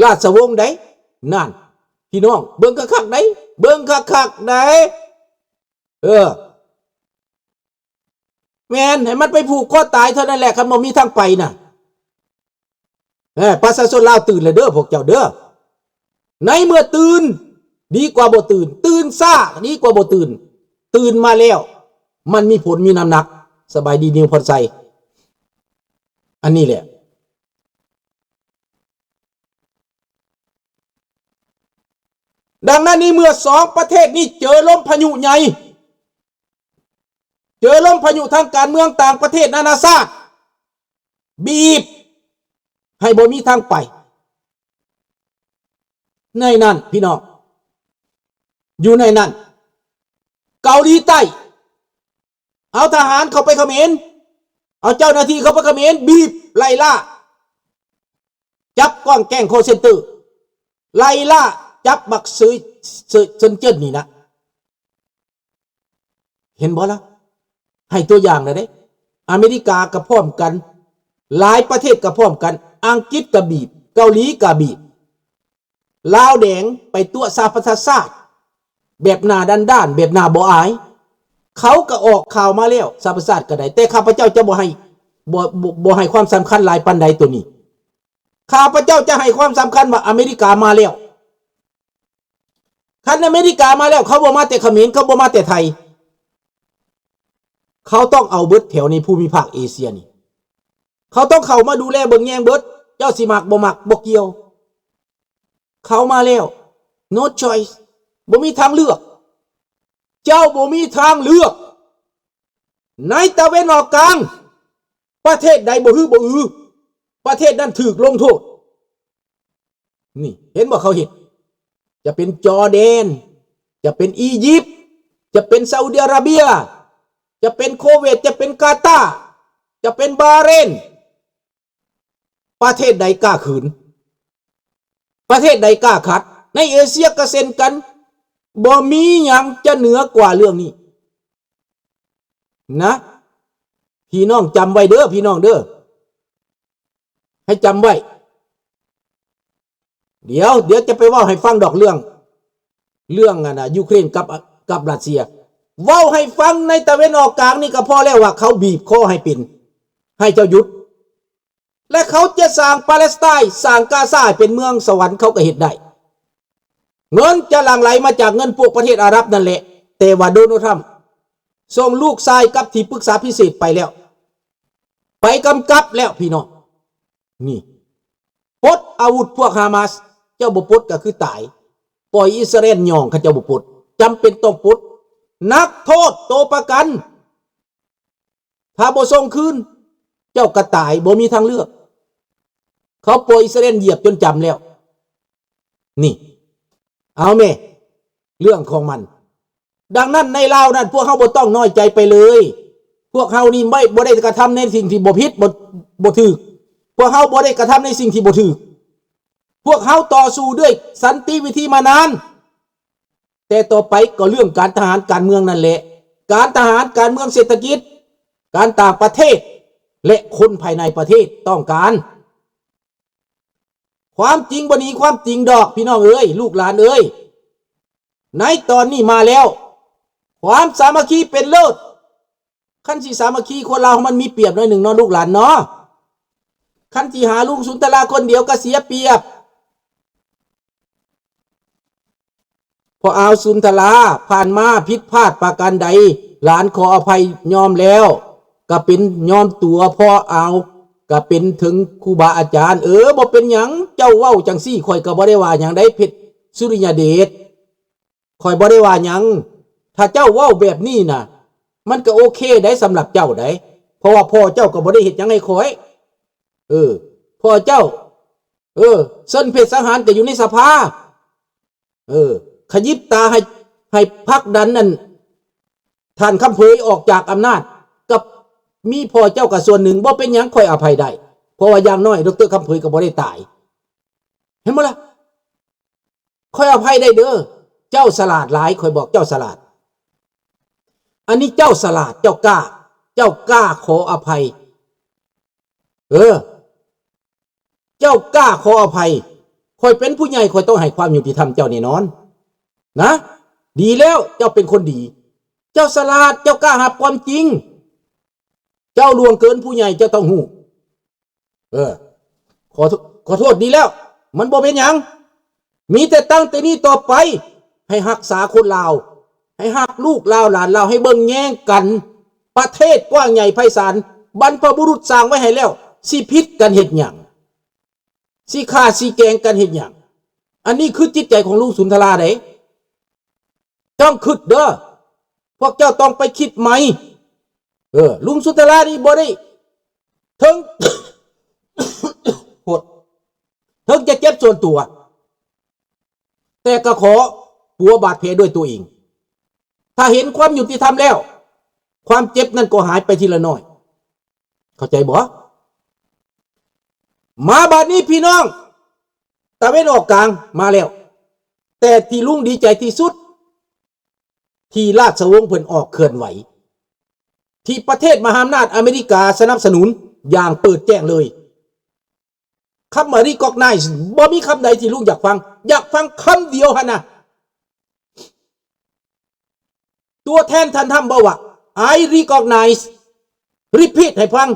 ราชวงศ์ใดนั่นพี่น้องเบิ่งคักๆใดเบิ่งคักๆใดแม่นให้มันไปผูกคอตายเท่านั้นแหละคันบ่มีทางไปน่ะประชาชนลาวตื่นเลยเด้อพวกเจ้าเด้อในเมื่อตื่นดีกว่าบ่ตื่นตื่นซ่าดีกว่าบ่ตื่นตื่นมาแล้วมันมีผลมีน้ำหนักสบายดีนิวพรไซอันนี้แหละดังนั้นนี่เมื่อสองประเทศนี้เจอลมพายุใหญ่เจอลมพายุทางการเมืองต่างประเทศนานาชาติบีบให้บ่มีทางไปในนั้นพี่น้องอยู่ในนั้นเกาหลีใต้เอาทหารเข้าไปเขมรเอาเจ้าหน้าที่เข้าไปเขมรบีบไล่ล่าจับก้องแกล้งโคเซนเตอร์ไล่ล่าจับบักซื้อเซินเจิ้นนี่นะเห็นบ่ล่ะให้ตัวอย่างเลยเด้อเมริกากับพร้อมกันหลายประเทศกับพร้อมกันอังกฤษกับบีบเกาหลีกับบีบลาวแดงไปตัวซาประชาชาติแบบหน้าด้านแบบหน้าบ่อายเขาก็ออกข่าวมาแล้วซาประชาชาติก็ได้แต่ข้าพเจ้าจะบ่ให้ความสำคัญหลายปานใดตัวนี้ข้าพเจ้าจะให้ความสำคัญว่าอเมริกามาแล้วคันอเมริกามาแล้วเขาบ่มาแต่เขมรเขาบ่มาแต่ไทยเขาต้องเอาเบิดแถวในภูมิภาคเอเชียนี่เขาต้องเข้ามาดูแลเบิ่งแยงเบิดเจ้าสิมักบ่มักบ่เกี่ยวเขามาแล้ว no choice บ่มีทางเลือกเจ้าบ่มีทางเลือกในตะเวนออกกลางประเทศใดบ่ฮือบ่อือประเทศนั้นถูกลงโทษนี่เห็นบ่เขาเห็นจะเป็นจอร์แดนจะเป็นอียิปต์จะเป็นซาอุดิอาระเบียจะเป็นโคเวตจะเป็นกาตาร์จะเป็นบาห์เรนประเทศใดกล้าขืนประเทศใดกล้าขัดในเอเชียก็เซ็นกันบ่มีหยังจะเหนือกว่าเรื่องนี้นะพี่น้องจำไว้เด้อพี่น้องเด้อให้จำไว้เดี๋ยวจะไปว่าให้ฟังดอกเรื่องยูเครนกับรัสเซียเว้าให้ฟังในตะเวนออกกลางนี่ก็พอแล้วว่าเขาบีบคอให้เป็นให้เจ้าหยุดและเขาจะสร้างปาเลสไตน์สร้างกาซาเป็นเมืองสวรรค์เขาก็เฮ็ดได้เงินจะหลั่งไหลมาจากเงินพวกประเทศอาหรับนั่นแหละแต่ว่าโดนัลด์ทรัมป์ส่งลูกชายกับที่ปรึกษาพิเศษไปแล้วไปกำกับแล้วพี่น้องนี่ปลดอาวุธพวกฮามาสเจ้าบ่ปลดก็คือตายปล่อยอิสราเอลย่องเขาเจ้าบ่ปลดจำเป็นต้องปลดนักโทษตัวประกันถ้าบ่ส่งคืนเจ้าก็ตายบ่มีทางเลือกเขาปล่อยอิสราเอลเหยียบจนจำแล้วนี่เอาแม่เรื่องของมันดังนั้นในลาวนั้นพวกเฮาบ่ต้องน้อยใจไปเลยพวกเฮานี่บ่ได้กระทำในสิ่งที่บ่ผิดบ่ถูกพวกเฮาบ่ได้กระทำในสิ่งที่บ่ถูกพวกเฮาต่อสู้ด้วยสันติวิธีมานานแต่ต่อไปก็เรื่องการทหารการเมืองนั่นแหละการทหารการเมืองเศรษฐกิจการต่างประเทศและคนภายในประเทศต้องการความจริงบ่หนีความจริงดอกพี่น้องเอ้ยลูกหลานเอ้ยในตอนนี้มาแล้วความสามัคคีเป็นเลิศคันสิสามัคคีคนเรามันมีเปรียบหน่อยหนึ่งเนาะลูกหลานเนาะคันสิหาลุงสุนทราคนเดียวก็เสียเปรียบพอเอาสุนทราผ่านมาผิดพลาดประการใดหลานขออภัยยอมแล้วก็เป็นยอมตัวพอเอาก็เป็นถึงครูบาอาจารย์บ่เป็นหยังเจ้าเว้าจังซี่ข่อยก็บ่ได้ว่าหยังได้เพชรสุริยเดชข่อยบ่ได้ว่าหยังถ้าเจ้าเว้าแบบนี้น่ะมันก็โอเคได้สำหรับเจ้าได้เพราะว่าพ่อเจ้าก็บ่ได้เฮ็ดหยังให้ข่อยพ่อเจ้าเส้นเพชรสังหารก็อยู่ในสภาขยิบตาให้พรรคดันนั่นท่านคำเผยออกจากอำนาจกับมีพ่อเจ้ากับส่วนหนึ่งบ่เป็นหยังค่อยอภัยได้เพราะว่าอย่างน้อยดร.คำเผยก็บ่ได้ตายเห็นบ่ล่ะค่อยอภัยได้เด้อเจ้าฉลาดหลายค่อยบอกเจ้าฉลาดอันนี้เจ้าฉลาดเจ้ากล้าขออภัยเจ้ากล้าขออภัย ข่อยเป็นผู้ใหญ่ข่อยต้องให้ความยุติธรรมเจ้าแน่นอนนะดีแล้วเจ้าเป็นคนดีเจ้าฉลาดเจ้ากล้ารับความจริงเจ้าล่วงเกินผู้ใหญ่เจ้าต้องหูขอโทษดีแล้วมันบ่เป็นหยังมีแต่ตั้งแต่นี้ต่อไปให้รักษาคนลาวให้ฮักลูกลาวหลานลาวให้เบิ่งแย่งกันประเทศกว้างใหญ่ไพศาลบรรพบุรุษสร้างไว้ให้แล้วสิพิษกันเฮ็ดหยังสิฆ่าสิแกงกันเฮ็ดหยังอันนี้คือจิตใจของลุงสุนทราเด้ต้องคิดเด้อพวกเจ้าต้องไปคิดใหม่ลุงสุนทรานี่บ่ได้ถึง โหดถึงจะเจ็บส่วนตัวแต่ก็ขอปัวบาดแผลด้วยตัวเองถ้าเห็นความยุติธรรมแล้วความเจ็บนั่นก็หายไปทีละน้อยเข้าใจบ่มาบัดนี้พี่น้องตะเวนออกกลางมาแล้วแต่ที่ลุงดีใจที่สุดที่ราชวงศ์เพิ่นออกเคลื่อนไหวที่ประเทศมหาอำนาจอเมริกาสนับสนุนอย่างเปิดแจ้งเลยคำว่า recognize บ่มีคำใดที่ลุงอยากฟังคำเดียวฮะนะตัวแทนท่านทำบอกว่า I recognize repeat ให้ฟัง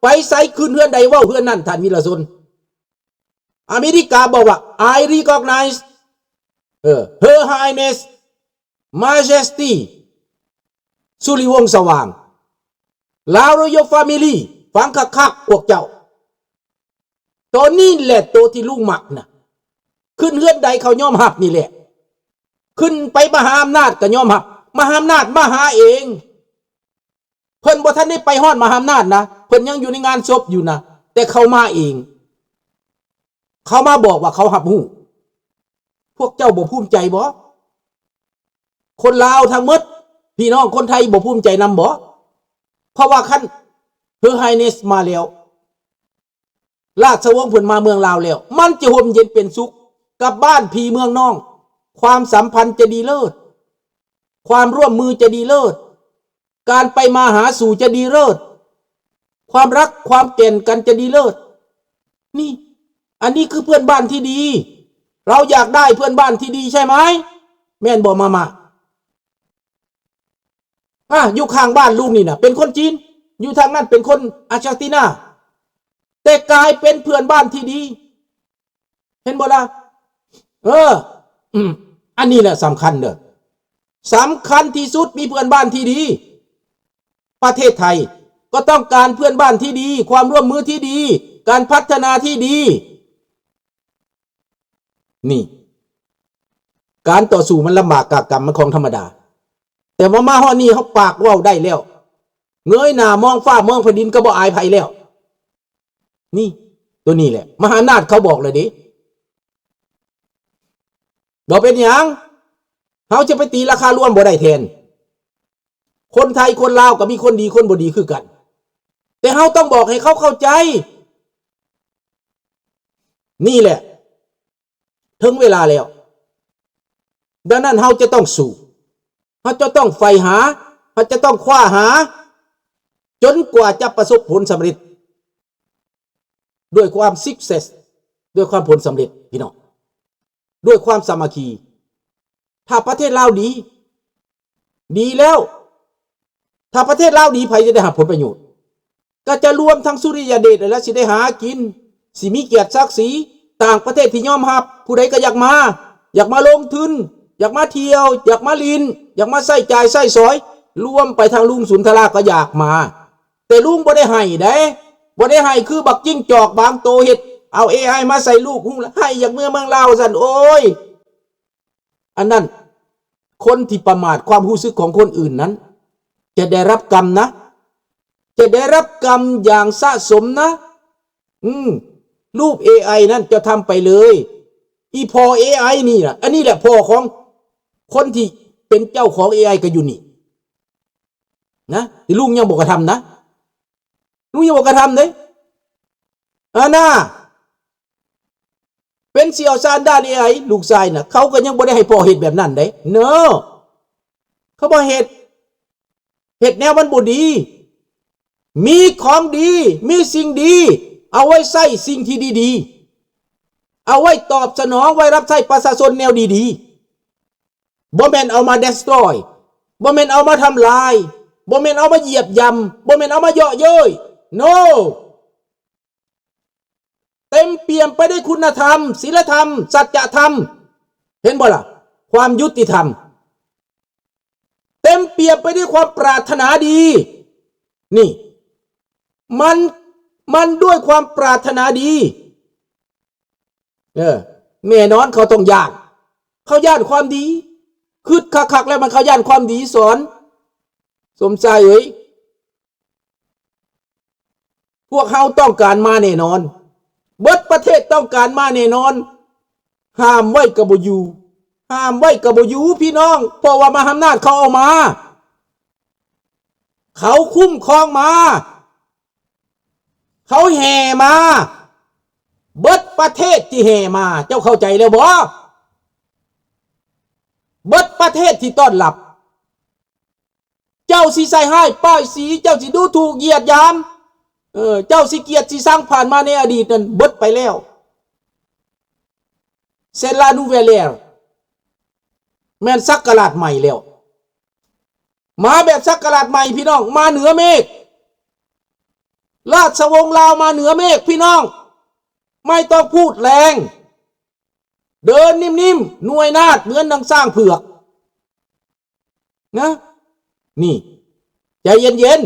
ไปใส่คืนเฮือนใดว่าเฮือนนั่นท่านวิรชนอเมริกาบอกว่า I recognize Her Highness Majesty สุริวงศ์สว่างลาวรอยัลฟามิลี่ฟังคักๆพวกเจ้าตัวนี้แหละตัวที่ลุงหมักนะขึ้นเฮือนใดเขายอมหับนี่แหละขึ้นไปมหาอำนาจก็ยอมหับมหาอำนาจมาหาเองเพิ่นบ่ทันได้ไปฮอดมหาอำนาจนะเพิ่นยังอยู่ในงานศพอยู่นะแต่เขามาเองเขามาบอกว่าเขาหับหูพวกเจ้าบ่ภูมิใจบ่คนลาวทั้งหมดพี่น้องคนไทยบ่ภูมิใจนำบ่เพราะว่าคันHer Highnessมาแล้วราชวงศ์เพิ่นมาเมืองลาวแล้วมันจะห่มเย็นเป็นสุขกับบ้านพี่เมืองน้องความสัมพันธ์จะดีเลิศความร่วมมือจะดีเลิศการไปมาหาสู่จะดีเลิศความรักความเก่งกันจะดีเลิศนี่อันนี้คือเพื่อนบ้านที่ดีเราอยากได้เพื่อนบ้านที่ดีใช่ไหมแม่นบอกมาอยู่ข้างบ้านลุงนี่นะเป็นคนจีนอยู่ทางนั้นเป็นคนอาร์เจนตินาแต่กลายเป็นเพื่อนบ้านที่ดีเห็นบ่ล่ะอันนี้แหละสำคัญเด้อสำคัญที่สุดมีเพื่อนบ้านที่ดีประเทศไทยก็ต้องการเพื่อนบ้านที่ดีความร่วมมือที่ดีการพัฒนาที่ดีนี่การต่อสู้มันลำบากกากรรมมันของธรรมดาแต่ว่ามาฮอดนี้เขาปากว่าวได้แล้วเงยหน้ามองฟ้ามองแผ่นดินก็บ่อายภัยแล้วนี่ตัวนี้แหละมหาอำนาจเขาบอกเลยดิบ่เป็นหยังเขาจะไปตีราคารวมบ่ได้แทนคนไทยคนลาวก็มีคนดีคนบ่ดีคือกันแต่เขาต้องบอกให้เขาเข้าใจนี่แหละถึงเวลาแล้วดังนั้นเขาจะต้องสู้เขาจะต้องใฝ่หาเขาจะต้องคว้าหาจนกว่าจะประสบผลสำเร็จด้วยความ success ด้วยความผลสำเร็จพี่น้องด้วยความสามัคคีถ้าประเทศลาวดีแล้วถ้าประเทศลาวดีไผจะได้หาผลประโยชน์ก็จะรวมทั้งสุริยเดชและสิได้หากินสิมีเกียรติศักดิ์ศรีต่างประเทศที่ยอมรับผู้ใดก็อยากมาลงทุนอยากมาเที่ยวอยากมาลินอยากมาใส่ใจใส่สอยรวมไปทางลุงสุนทราก็อยากมาแต่ลุงบ่ได้ให้เด้บ่ได้ให้คือบักจิ้งจอกบางโตเฮ็ดเอา AI มาใส่ลูกหุ้งให้อย่างเมืองลาวซั่นโอ้ยอันนั้นคนที่ประมาทความรู้สึกของคนอื่นนั้นจะได้รับกรรมนะจะได้รับกรรมอย่างสะสมนะรูป AI นั้นจะทำไปเลยอีพอ AI นี่นะอันนี้แหละพ่อของคนที่เป็นเจ้าของ AI ก็อยู่นี่นะที่ลุงยังบอกกระทำนะลุงยังบอกกระทำเลยน่าเป็นเสี่ยวซานด้าน AI ลูกชายนะเขาก็ยังบ่ได้ให้พ่อเฮ็ดแบบนั้นเด้เนอะเขาบอกเฮ็ดแนวมันบ่ดีมีของดีมีสิ่งดีเอาไว้ใส่สิ่งที่ดี เอาไว้ตอบสนองไว้รับใช้ประชาชนแนวดีๆบ่แม่นเอามา destroy บ่แม่นเอามาทำลายบ่แม่นเอามาเหยียบย่ำบ่แม่นเอามาเยาะเย้ย no เต็มเปี่ยมไปด้วยคุณธรรมศีลธรรมสัจธรรมเห็นบ่ล่ะความยุติธรรมเต็มเปี่ยมไปด้วยความปรารถนาดีนี่มันด้วยความปรารถนาดีแน่นอนเขาต้องย่านความดีคืดคักๆแล้วมันเขาย่านความดีสอนสมใจเอ้ยพวกเขาต้องการมาแน่นอนเบิดประเทศต้องการมาแน่นอนห้ามไว้กระบอยู่พี่น้องเพราะว่ามหาอำนาจเขาเอามาเขาคุ้มครองมาเขาแห่มาเบิดประเทศที่แห่มาเจ้าเข้าใจแล้วบ่เบิดประเทศที่ต้อนรับเจ้าสิใส่ให้ป้ายสีเจ้าสิดูถูกเหยียดหยามเจ้าสิเกียรติสิสร้างผ่านมาในอดีตนั้นเบิดไปแล้วเซลานูเวเลร์แม่นสักกะลาดใหม่แล้วมาแบบสักกะลาดใหม่พี่น้องมาเหนือเมฆราชวงศ์ลาวมาเหนือเมฆพี่น้องไม่ต้องพูดแรงเดินนิ่มๆหน่วยนาฏเหมือนดังสร้างเผือกนะนี่ใจเย็น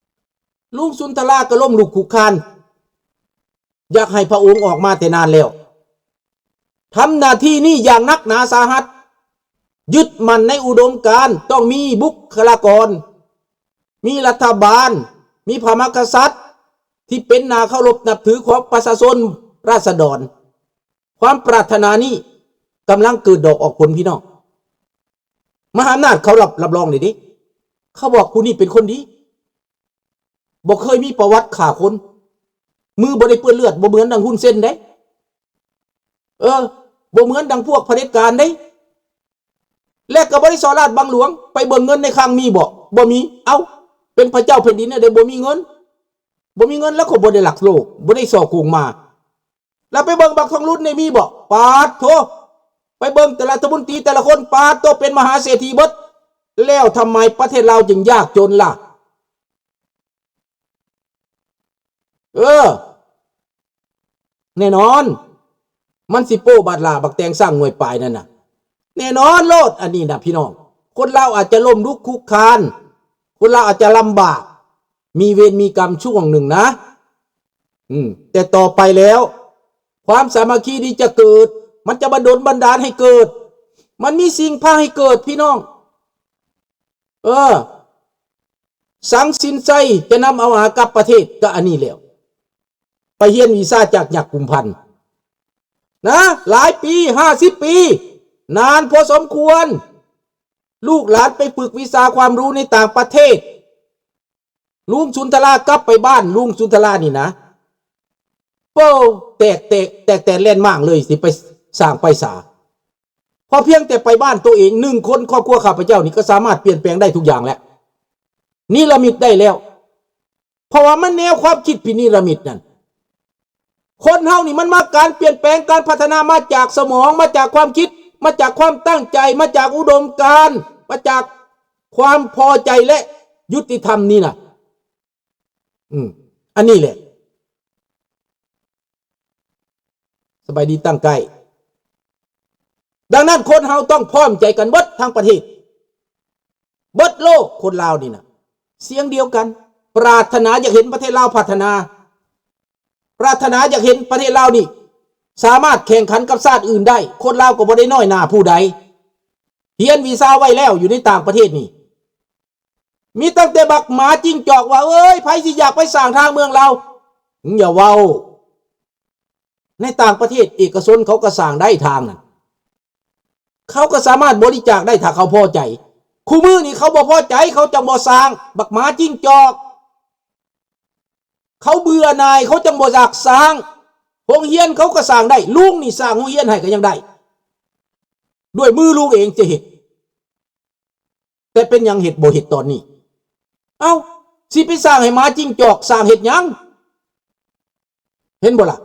ๆลุงสุนทราก็ล้มลุกคุกคานอยากให้พระองค์ออกมาแต่นานแล้วทำหน้าที่นี้อย่างนักหนาสาหัสยึดมั่นในอุดมการณ์ต้องมีบุคลากรมีรัฐบาลมีพระมหากษัตริย์ที่เป็นนาเคารพนับถือของประชาชนราษฎรความปรารถนานี้กำลังเกิดดอกออกผลพี่น้องมหาอำนาจเขารับรองเลยดิเขาบอกผู้นี้เป็นคนดีบอกเคยมีประวัติฆ่าคนมือบ่ได้เปื้อนเลือดบ่เหมือนดังหุ้นเส้นได้บ่เหมือนดังพวกเผด็จการได้และก็บ่ได้สอราชบังหลวงไปเบิ่งเงินในคลังมีบ่มีเอาเป็นพระเจ้าแผ่นดินเนี่ยเดี๋ยวบ่มีเงินแล้วก็บ่ได้หลักโลกบ่ได้สอโกงมาแล้วไปเบิ่งบักทองรุ่นในมีบ่ปาดโถไปเบิ่งแต่ละตำบลตีแต่ละคนปาดโตเป็นมหาเศรษฐีเบิดแล้วทำไมประเทศเราจึงยากจนล่ะแน่นอนมันสิโป้บาดลาบักแตงสร้างหน่วยปลายนั่นน่ะแน่นอนโลดอันนี้นะพี่น้องคนเราอาจจะล้มลุกคุกคานคนเราอาจจะลำบากมีเวรมีกรรมช่วงหนึ่งนะแต่ต่อไปแล้วความสามัคคีดีจะเกิดมันจะบันดาลให้เกิดมันมีสิ่งพาให้เกิดพี่น้องสังสินใจจะนำเอาหากลับประเทศก็อันนี้แล้วไปเฮียนวีซ่าจากหยักกุมพันธ์นะหลายปี50 ปีนานพอสมควรลูกหลานไปฝึกวิชาความรู้ในต่างประเทศลุงสุนทรากลับไปบ้านลุงสุนทรานี่นะโป้แตกเล่นมากเลยสิไปสร้างไปสาพอเพียงแต่ไปบ้านตัวเอง1 คนครอบครัวข้าพเจ้านี่ก็สามารถเปลี่ยนแปลงได้ทุกอย่างแล้วนิรมิตได้แล้วเพราะว่ามันแนวความคิดพินิรมิตนั่นคนเฮานี่มันมาการเปลี่ยนแปลงการพัฒนามาจากสมองมาจากความคิดมาจากความตั้งใจมาจากอุดมการณ์มาจากความพอใจและยุติธรรมนี่นะอันนี้แหละสบายดีตั้งใกล้ดังนั้นคนเฮาต้องพร้อมใจกันเบิดทั้งประเทศเบิดโลกคนลาวนี่นะเสียงเดียวกันปรารถนาอยากเห็นประเทศลาวพัฒนาปรารถนาอยากเห็นประเทศลาวนี่สามารถแข่งขันกับชาติอื่นได้คนลาวก็บ่ได้น้อยหน้าผู้ใดเฮียนวีซ่าไว้แล้วอยู่ในต่างประเทศนี่มีตั้งแต่บักหมาจิ้งจอกว่าไผสิอยากไปสร้างทางเมืองเราอย่าเว้าในต่างประเทศเอกชนเขาก็สร้างได้ทางนั้นเขาก็สามารถบริจาคได้ถ้าเขาพอใจคู่มือนี่เขาบ่พอใจเขาจังบ่สร้างบักหมาจิ้งจอกเขาเบื่อหน่ายเขาจังบ่อยากสร้างโรงเรียนเขาก็สร้างได้ลุงนี่สร้างโรงเรียนให้ก็ยังได้ด้วยมือลุงเองจะเห็นแต่เป็นยังเห็ดบ่เห็ดตอนนี้สิไปสร้างให้หมาจิ้งจอกสร้างเห็ดยังเห็นบ่ล่ะ